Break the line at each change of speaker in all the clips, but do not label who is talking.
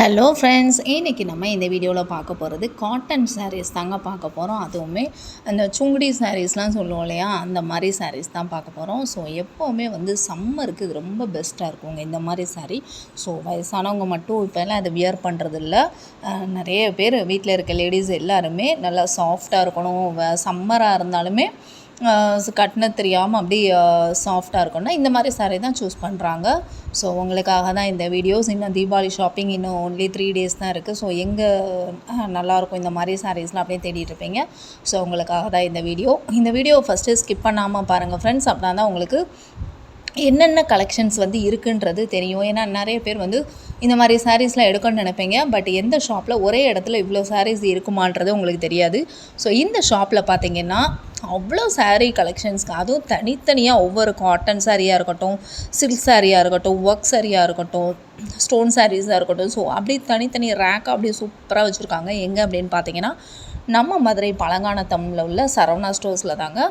Hello friends, இன்றைக்கி நம்ம இந்த வீடியோவில் பார்க்க போகிறது காட்டன் சாரீஸ் தாங்க பார்க்க போகிறோம். அதுவுமே அந்த சுங்குடி சாரீஸ்லாம் சொல்லுவோம் இல்லையா, அந்த மாதிரி சாரீஸ் தான் பார்க்க போகிறோம். ஸோ எப்போவுமே வந்து சம்மருக்கு இது ரொம்ப பெஸ்ட்டாக இருக்குங்க இந்த மாதிரி சாரீ. ஸோ வயசானவங்க மட்டும் இப்போல்லாம் அதை வியர் பண்ணுறதில்ல. நிறைய பேர் வீட்டில் இருக்க லேடிஸ் எல்லாருமே நல்லா சாஃப்டாக இருக்கணும், சம்மராக இருந்தாலுமே கட்டினது தெரியாமல் அப்படி சாஃப்டாக இருக்கும்னா இந்த மாதிரி சாரீ தான் சூஸ் பண்ணுறாங்க. ஸோ உங்களுக்காக தான் இந்த வீடியோஸ். இன்னும் தீபாவளி ஷாப்பிங் இன்னும் ஒன்லி 3 days தான் இருக்குது. ஸோ எங்கே நல்லாயிருக்கும் இந்த மாதிரி சாரீஸ்லாம் அப்படியே தேடிட்டு இருப்பீங்க. ஸோ உங்களுக்காக தான் இந்த வீடியோ ஃபஸ்ட்டு ஸ்கிப் பண்ணாமல் பாருங்கள் ஃப்ரெண்ட்ஸ். அப்படின்னா தான் உங்களுக்கு என்னென்ன கலெக்ஷன்ஸ் வந்து இருக்குன்றது தெரியும். ஏன்னா நிறைய பேர் வந்து இந்த மாதிரி சாரீஸ்லாம் எடுக்கணும்னு நினைப்பீங்க, பட் எந்த ஷாப்பில் ஒரே இடத்துல இவ்வளோ சாரீஸ் இருக்குமான்றது உங்களுக்கு தெரியாது. ஸோ இந்த ஷாப்பில் பார்த்தீங்கன்னா அவ்வளோ சாரீ கலெக்ஷன்ஸ்க்கு, அதுவும் தனித்தனியாக ஒவ்வொரு காட்டன் சாரியாக இருக்கட்டும், சில்க் சாரியாக இருக்கட்டும், ஒர்க் சாரியாக இருக்கட்டும், ஸ்டோன் சாரீஸாக இருக்கட்டும், ஸோ அப்படி தனித்தனி ரேக்காக அப்படியே சூப்பராக வச்சுருக்காங்க. எங்கே அப்படின்னு பார்த்தீங்கன்னா நம்ம மதுரை பழங்கானத்தமிழில் உள்ள சரவணா ஸ்டோர்ஸில் தாங்க.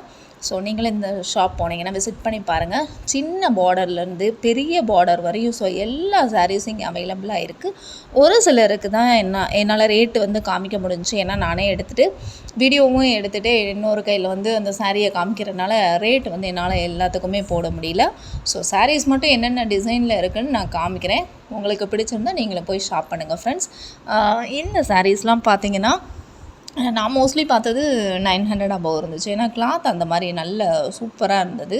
ஸோ நீங்களும் இந்த ஷாப் போனீங்கன்னா விசிட் பண்ணி பாருங்கள். சின்ன பார்டர்லேருந்து பெரிய பார்டர் வரையும் ஸோ எல்லா சாரீஸும் இங்கே அவைலபிளாக இருக்குது. ஒரு சிலருக்கு தான் என்னால் ரேட்டு வந்து காமிக்க முடிஞ்சிச்சு. ஏன்னா நானே எடுத்துகிட்டு வீடியோவும் எடுத்துகிட்டு இன்னொரு கையில் வந்து அந்த சாரியை காமிக்கிறதுனால ரேட்டு வந்து என்னால் எல்லாத்துக்குமே போட முடியல. ஸோ சாரீஸ் மட்டும் என்னென்ன டிசைனில் இருக்குதுன்னு நான் காமிக்கிறேன். உங்களுக்கு பிடிச்சிருந்தால் நீங்களும் போய் ஷாப் பண்ணுங்கள் ஃப்ரெண்ட்ஸ். இந்த சாரீஸ்லாம் பார்த்தீங்கன்னா நான் மோஸ்ட்லி பார்த்தது 900 அபவ் இருந்துச்சு. ஏன்னா கிளாத் அந்த மாதிரி நல்ல சூப்பராக இருந்தது.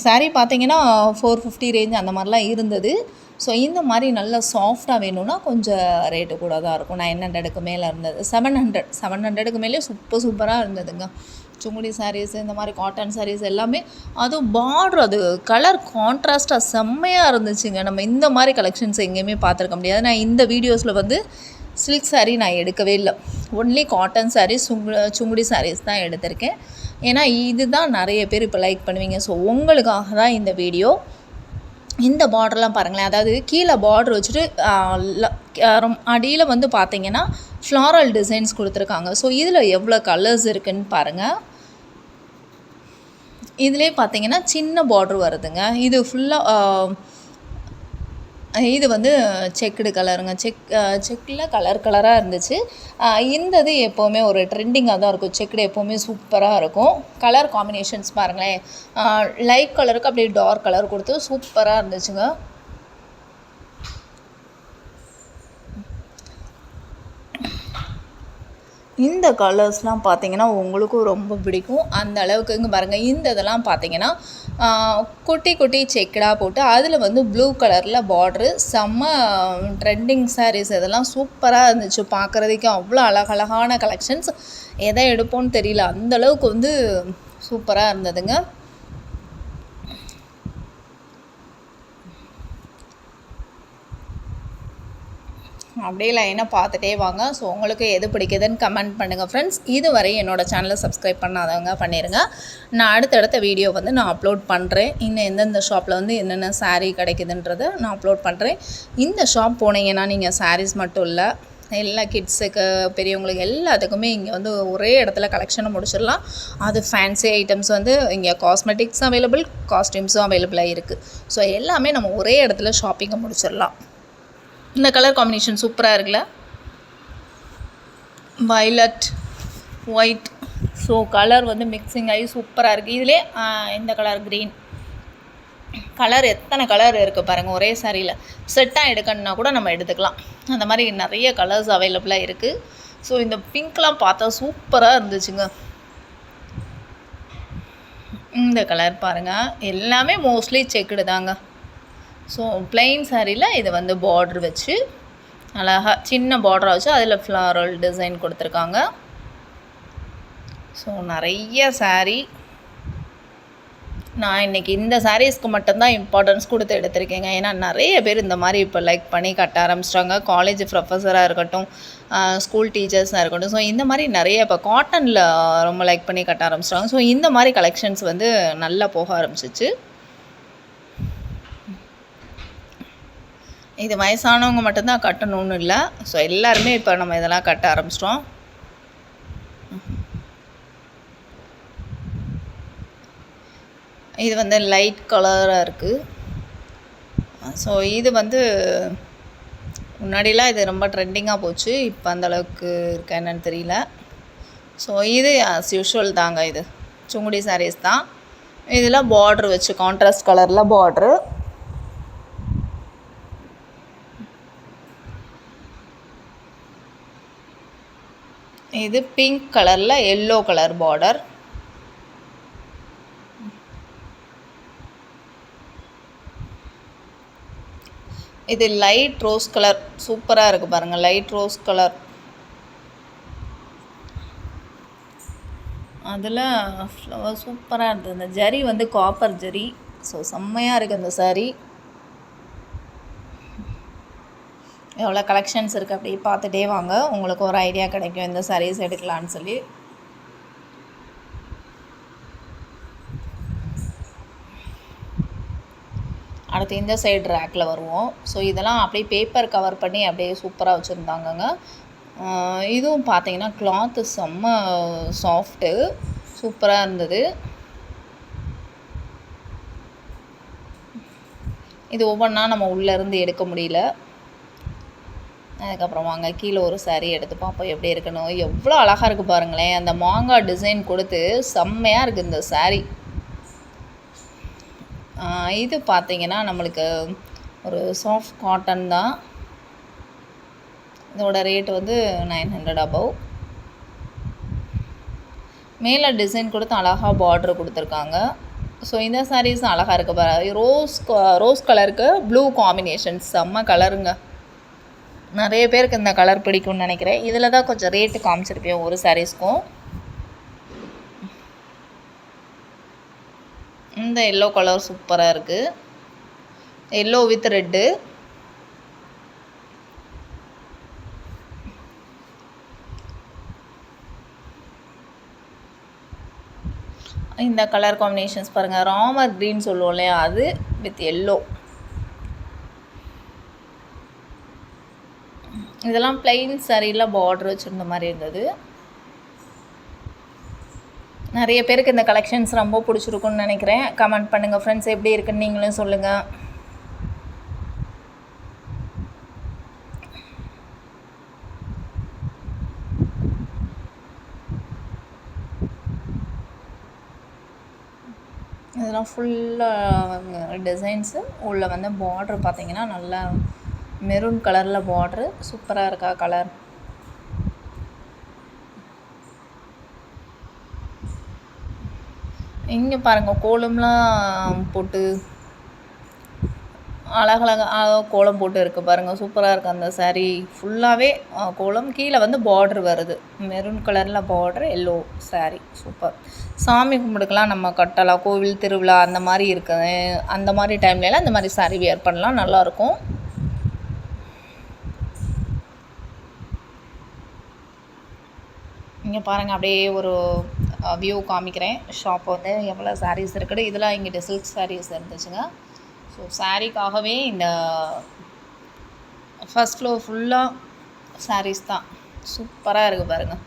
சாரீ பார்த்தீங்கன்னா 450 ரேஞ்ச் அந்த மாதிரிலாம் இருந்தது. ஸோ இந்த மாதிரி நல்லா சாஃப்டாக வேணும்னா கொஞ்சம் ரேட்டு கூட தான் இருக்கும். 900க்கு மேலே இருந்தது. 700க்கு மேலே சூப்பராக இருந்ததுங்க. சுங்குடி சாரீஸ், இந்த மாதிரி காட்டன் சாரீஸ் எல்லாமே. அதுவும் பார்டர் அது கலர் கான்ட்ராஸ்ட்டாக செம்மையாக இருந்துச்சுங்க. நம்ம இந்த மாதிரி கலெக்ஷன்ஸ் எங்கேயுமே பார்த்துருக்க முடியாது. நான் இந்த வீடியோஸில் வந்து சில்க் சாரீ நான் எடுக்கவே இல்லை. ஒன்லி காட்டன் சாரீஸ், சுங்குடி சாரீஸ் தான் எடுத்திருக்கேன். ஏன்னா இது தான் நிறைய பேர் இப்போ லைக் பண்ணுவீங்க. ஸோ உங்களுக்காக தான் இந்த வீடியோ. இந்த பார்டர்லாம் பாருங்களேன், அதாவது கீழே பார்டர் வச்சுட்டு அடியில் வந்து பார்த்தீங்கன்னா ஃப்ளாரல் டிசைன்ஸ் கொடுத்துருக்காங்க. ஸோ இதில் எவ்வளோ கலர்ஸ் இருக்குதுன்னு பாருங்கள். இதிலே பார்த்தீங்கன்னா சின்ன பார்டர் வருதுங்க. இது ஃபுல்லாக இது வந்து செக்குடு கலருங்க. செக்கில் கலராக இருந்துச்சு. இது எப்போவுமே ஒரு ட்ரெண்டிங்காக தான் இருக்கும். செக்குடு எப்போவுமே சூப்பராக இருக்கும். கலர் காம்பினேஷன்ஸ் பாருங்களேன், லைட் கலருக்கு அப்படியே டார்க் கலர் கொடுத்து சூப்பராக இருந்துச்சுங்க. இந்த கலர்ஸ்லாம் பார்த்தீங்கன்னா உங்களுக்கும் ரொம்ப பிடிக்கும். அந்த அளவுக்கு இங்கே பாருங்கள், இந்த இதெல்லாம் பார்த்தீங்கன்னா குட்டி குட்டி செக்கடாக போட்டு அதில் வந்து ப்ளூ கலரில் பார்ட்ரு, செம்ம ட்ரெண்டிங் சாரீஸ். இதெல்லாம் சூப்பராக இருந்துச்சு பார்க்குறதுக்கு. அவ்வளோ அழகழகான கலெக்ஷன்ஸ். எதை எடுப்போன்னு தெரியல, அந்தளவுக்கு வந்து சூப்பராக இருந்ததுங்க. அப்படியே லைனாக பார்த்துட்டே வாங்க. ஸோ உங்களுக்கு எது பிடிக்குதுன்னு கமெண்ட் பண்ணுங்கள் ஃப்ரெண்ட்ஸ். இதுவரை என்னோடய சேனலை சப்ஸ்கிரைப் பண்ணாதவங்க பண்ணிடுங்க. நான் அடுத்தடுத்த வீடியோ வந்து நான் அப்லோட் பண்ணுறேன். இன்னும் எந்தெந்த ஷாப்பில் வந்து என்னென்ன சாரீ கிடைக்குதுன்றதை நான் அப்லோட் பண்ணுறேன். இந்த ஷாப் போனீங்கன்னா நீங்கள் சாரீஸ் மட்டும் இல்லை, எல்லா கிட்ஸுக்கு பெரியவங்களுக்கு எல்லாத்துக்குமே இங்கே வந்து ஒரே இடத்துல கலெக்ஷனை முடிச்சிடலாம். அது ஃபேன்சி ஐட்டம்ஸ் வந்து இங்கே காஸ்மெட்டிக்ஸ் அவைலபிள், காஸ்டியூம்ஸும் அவைலபிளாக இருக்குது. ஸோ எல்லாமே நம்ம ஒரே இடத்துல ஷாப்பிங்கை முடிச்சிடலாம். இந்த கலர் காம்பினேஷன் சூப்பராக இருக்குல்ல, வயலட் ஒயிட். ஸோ கலர் வந்து மிக்சிங் ஆகி சூப்பராக இருக்குது. இதிலே இந்த கலர் க்ரீன் கலர், எத்தனை கலர் இருக்குது பாருங்கள் ஒரே சாரியில். செட்டாக எடுக்கணுன்னா கூட நம்ம எடுத்துக்கலாம். அந்த மாதிரி நிறைய கலர்ஸ் அவைலபிளாக இருக்குது. ஸோ இந்த பிங்க்லாம் பார்த்தா சூப்பராக இருந்துச்சுங்க. இந்த கலர் பாருங்கள், எல்லாமே மோஸ்ட்லி செக்குடு தாங்க. ஸோ பிளெயின் சாரியில் இது வந்து பார்ட்ரு வச்சு அழகாக சின்ன பார்டராக வச்சு அதில் ஃப்ளாரல் டிசைன் கொடுத்துருக்காங்க. ஸோ நிறைய சாரீ நான் இன்றைக்கி இந்த சாரீஸ்க்கு மட்டும்தான் இம்பார்ட்டன்ஸ் கொடுத்து எடுத்திருக்கேங்க. ஏன்னா நிறைய பேர் இந்த மாதிரி இப்போ லைக் பண்ணி கட்ட ஆரம்பிச்சிட்டாங்க. காலேஜ் ப்ரொஃபஸராக இருக்கட்டும், ஸ்கூல் டீச்சர்ஸாக இருக்கட்டும். ஸோ இந்த மாதிரி நிறைய இப்போ காட்டனில் ரொம்ப லைக் பண்ணி கட்ட ஆரம்பிச்சிட்டாங்க. ஸோ இந்த மாதிரி கலெக்ஷன்ஸ் வந்து நல்லா போக ஆரம்பிச்சிச்சு. இது வயசானவங்க மட்டும்தான் கட்டணும்னு இல்லை. ஸோ எல்லாருமே இப்போ நம்ம இதெல்லாம் கட்ட ஆரம்பிச்சிட்டோம். இது வந்து லைட் கலராக இருக்குது. ஸோ இது வந்து முன்னாடிலாம் இது ரொம்ப ட்ரெண்டிங்காக போச்சு. இப்போ அந்தளவுக்கு இருக்கா என்னன்னு தெரியல. ஸோ இது ஆஸ் யூஷுவல் தாங்க. இது சுங்குடி சாரீஸ் தான். இதில் பார்ட்ரு வச்சு கான்ட்ராஸ்ட் கலரில் பார்ட்ரு. இது பிங்க் கலரில் எல்லோ கலர் பார்டர். இது லைட் ரோஸ் கலர் சூப்பராக இருக்குது பாருங்கள். Light rose colour. அதில் ஃப்ளவர் சூப்பராக இருந்தது. இந்த ஜரி வந்து காப்பர் ஜரி. ஸோ செம்மையாக இருக்குது அந்த சாரீ. எவ்வளோ கலெக்ஷன்ஸ் இருக்குது அப்படியே பார்த்துட்டே வாங்க, உங்களுக்கு ஒரு ஐடியா கிடைக்கும் இந்த சாரீஸ் எடுக்கலான்னு சொல்லி. அடுத்து இந்த சைடு ரேக்கில் வருவோம். ஸோ இதெல்லாம் அப்படியே பேப்பர் கவர் பண்ணி அப்படியே சூப்பராக வச்சுருந்தாங்கங்க. இதுவும் பார்த்தீங்கன்னா கிளாத்து செம்ம சாஃப்ட்டு, சூப்பராக இருந்தது. இது ஒவ்வொன்றா நம்ம உள்ளேருந்து எடுக்க முடியல. அதுக்கப்புறம் வாங்க கீழே ஒரு சாரீ எடுத்து பார்ப்போம் எப்படி இருக்கணும். எவ்வளோ அழகாக இருக்குது பாருங்களேன். அந்த மாங்காய் டிசைன் கொடுத்து செம்மையாக இருக்குது இந்த சாரீ. இது பார்த்திங்கன்னா நம்மளுக்கு ஒரு சாஃப்ட் காட்டன் தான். இதோட ரேட் வந்து 900 அபவ். மேலே டிசைன் கொடுத்து அழகாக பார்ட்ரு கொடுத்துருக்காங்க. ஸோ இந்த சாரீஸும் அழகாக இருக்குது பாரு. ரோஸ் கலருக்கு ப்ளூ காம்பினேஷன் செம்ம கலருங்க. நிறைய பேருக்கு இந்த கலர் பிடிக்கும்னு நினைக்கிறேன். இதில் தான் கொஞ்சம் ரேட்டு காமிச்சிருப்பேன் ஒரு சாரீஸ்க்கும். இந்த எல்லோ கலர் சூப்பராக இருக்குது. Yellow with red. இந்த கலர் காம்பினேஷன்ஸ் பாருங்கள். ராமர் க்ரீன் சொல்லுவோம் இல்லையா, அது வித் எல்லோ. இதெல்லாம் பிளைன் சாரியில் பார்டர் வச்சுருந்த மாதிரி இருந்தது. நிறைய பேருக்கு இந்த கலெக்ஷன்ஸ் ரொம்ப பிடிச்சிருக்குன்னு நினைக்கிறேன். கமெண்ட் பண்ணுங்கள் ஃப்ரெண்ட்ஸ், எப்படி இருக்குன்னு நீங்களும் சொல்லுங்கள். இதெல்லாம் ஃபுல்லாக டிசைன்ஸு. உள்ளே வந்து பார்ட்ரு பார்த்திங்கன்னா நல்லா மெரூன் கலரில் பார்ட்ரு சூப்பராக இருக்கா கலர். இங்கே பாருங்கள் கோலம்லாம் போட்டு அழகழகாக கோலம் போட்டு இருக்குது பாருங்கள். சூப்பராக இருக்குது அந்த சாரீ ஃபுல்லாகவே கோலம். கீழே வந்து பார்ட்ரு வருது மெரூன் கலரில் பார்ட்ரு, எல்லோ சாரீ சூப்பர். சாமி கும்பிடுக்கலாம் நம்ம கட்டலாம். கோவில் திருவிழா அந்த மாதிரி இருக்குது. அந்த மாதிரி டைம்லலாம் இந்த மாதிரி சாரீ வியர் பண்ணலாம், நல்லாயிருக்கும். இங்கே பாருங்கள் அப்படியே ஒரு வியூ காமிக்கிறேன். ஷாப் வந்து எவ்வளோ சாரீஸ் இருக்குது. இதெல்லாம் இங்கிட்ட சில்க் சாரீஸ் இருந்துச்சுங்க. ஸோ சாரீக்காகவே இந்த ஃபஸ்ட் ஃப்ளோர் ஃபுல்லாக சாரீஸ் தான். சூப்பராக இருக்குது பாருங்கள்.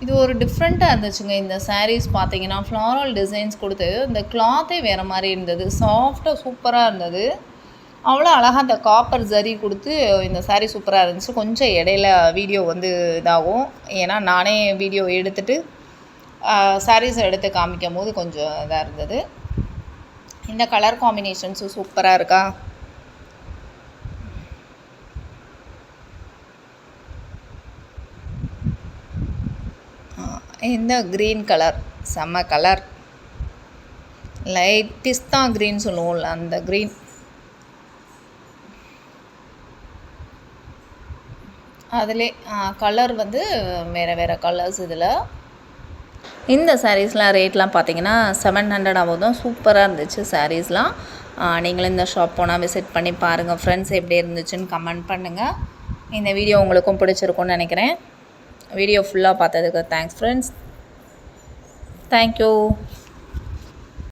இது ஒரு டிஃப்ரெண்ட்டாக இருந்துச்சுங்க. இந்த சாரீஸ் பார்த்தீங்கன்னா ஃப்ளாரல் டிசைன்ஸ் கொடுத்து இந்த கிளாத்தே வேறு மாதிரி இருந்தது. சாஃப்டாக சூப்பராக இருந்தது. அவ்வளோ அழகாக அந்த காப்பர் ஜரி கொடுத்து இந்த சாரீ சூப்பராக இருந்துச்சு. கொஞ்சம் இடையில வீடியோ வந்து இதாகும், ஏன்னா நானே வீடியோ எடுத்துகிட்டு சாரீஸ் எடுத்து காமிக்கும் போது கொஞ்சம் இதாக இருந்தது. இந்த கலர் காம்பினேஷன்ஸும் சூப்பராக இருக்கா. இந்த க்ரீன் கலர் செம்ம கலர். லைட் பிஸ்தா க்ரீன் சொல்லுவோம்ல, அந்த க்ரீன். அதிலே கலர் வந்து வேறு வேறு கலர்ஸ். இதில் இந்த சாரீஸ்லாம் ரேட்லாம் பார்த்தீங்கன்னா 700 ஆகுதும். சூப்பராக இருந்துச்சு சாரீஸ்லாம். நீங்களும் இந்த ஷாப் போனால் விசிட் பண்ணி பாருங்கள் ஃப்ரெண்ட்ஸ், எப்படி இருந்துச்சுன்னு கமெண்ட் பண்ணுங்கள். இந்த வீடியோ உங்களுக்கும் பிடிச்சிருக்குன்னு நினைக்கிறேன். வீடியோ ஃபுல்லாக பார்த்ததுக்கு தேங்க்ஸ் ஃப்ரெண்ட்ஸ். தேங்க்யூ.